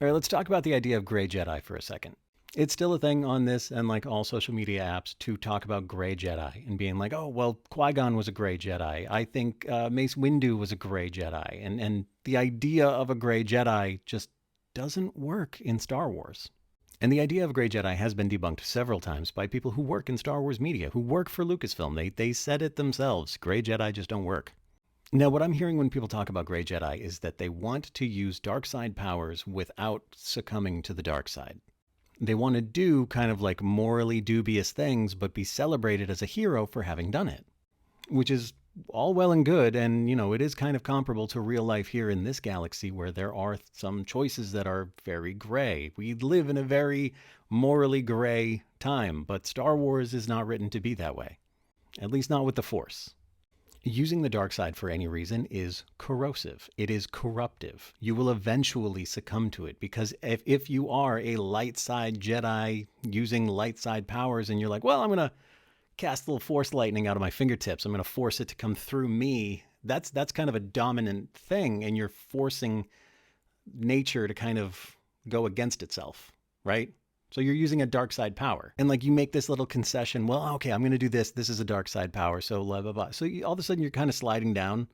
All right, let's talk about the idea of Gray Jedi for a second. It's still a thing on this and like all social media apps to talk about Gray Jedi and being like, oh, well, Qui-Gon was a Gray Jedi. I think Mace Windu was a Gray Jedi. And the idea of a Gray Jedi just doesn't work in Star Wars. And the idea of a Gray Jedi has been debunked several times by people who work in Star Wars media, who work for Lucasfilm. They said it themselves. Gray Jedi just don't work. Now, what I'm hearing when people talk about Gray Jedi is that they want to use dark side powers without succumbing to the dark side. They want to do kind of like morally dubious things, but be celebrated as a hero for having done it, which is all well and good. And, you know, it is kind of comparable to real life here in this galaxy where there are some choices that are very gray. We live in a very morally gray time, but Star Wars is not written to be that way, at least not with the Force. Using the dark side for any reason is corrosive. It is corruptive. You will eventually succumb to it because if you are a light side Jedi using light side powers and you're like, well, I'm going to cast a little force lightning out of my fingertips. I'm going to force it to come through me. That's kind of a dominant thing, and you're forcing nature to kind of go against itself, right? So you're using a dark side power. And like you make this little concession, well, okay, I'm going to do this. This is a dark side power. So blah, blah, blah. So all of a sudden you're kind of sliding down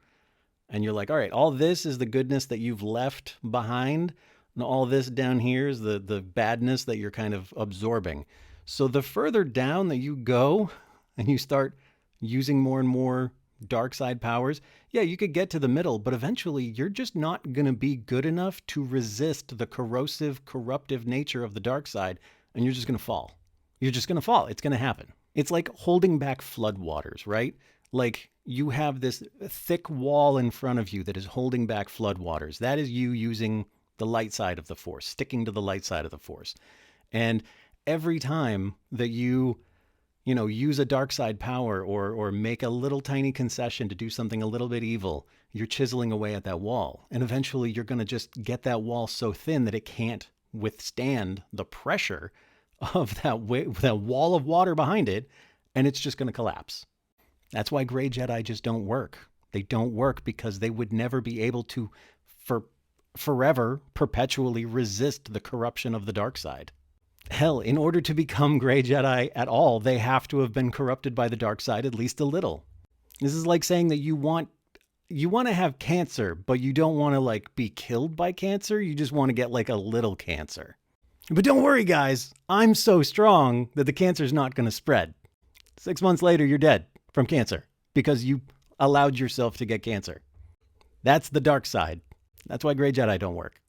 and you're like, all right, all this is the goodness that you've left behind. And all this down here is the badness that you're kind of absorbing. So the further down that you go and you start using more and more dark side powers, yeah, you could get to the middle, but eventually you're just not going to be good enough to resist the corrosive, corruptive nature of the dark side, and you're just going to fall. You're just going to fall. It's going to happen. It's like holding back floodwaters, right? Like you have this thick wall in front of you that is holding back floodwaters. That is you using the light side of the Force, sticking to the light side of the Force. And every time that you use a dark side power or make a little tiny concession to do something a little bit evil, you're chiseling away at that wall. And eventually you're going to just get that wall so thin that it can't withstand the pressure of that wall of water behind it, and it's just going to collapse. That's why Gray Jedi just don't work. They don't work because they would never be able to, forever, perpetually resist the corruption of the dark side. Hell, in order to become Gray Jedi at all, they have to have been corrupted by the dark side at least a little. This is like saying that you want to have cancer, but you don't want to like be killed by cancer. You just want to get like a little cancer. But don't worry, guys. I'm so strong that the cancer is not going to spread. 6 months later, you're dead from cancer because you allowed yourself to get cancer. That's the dark side. That's why Gray Jedi don't work.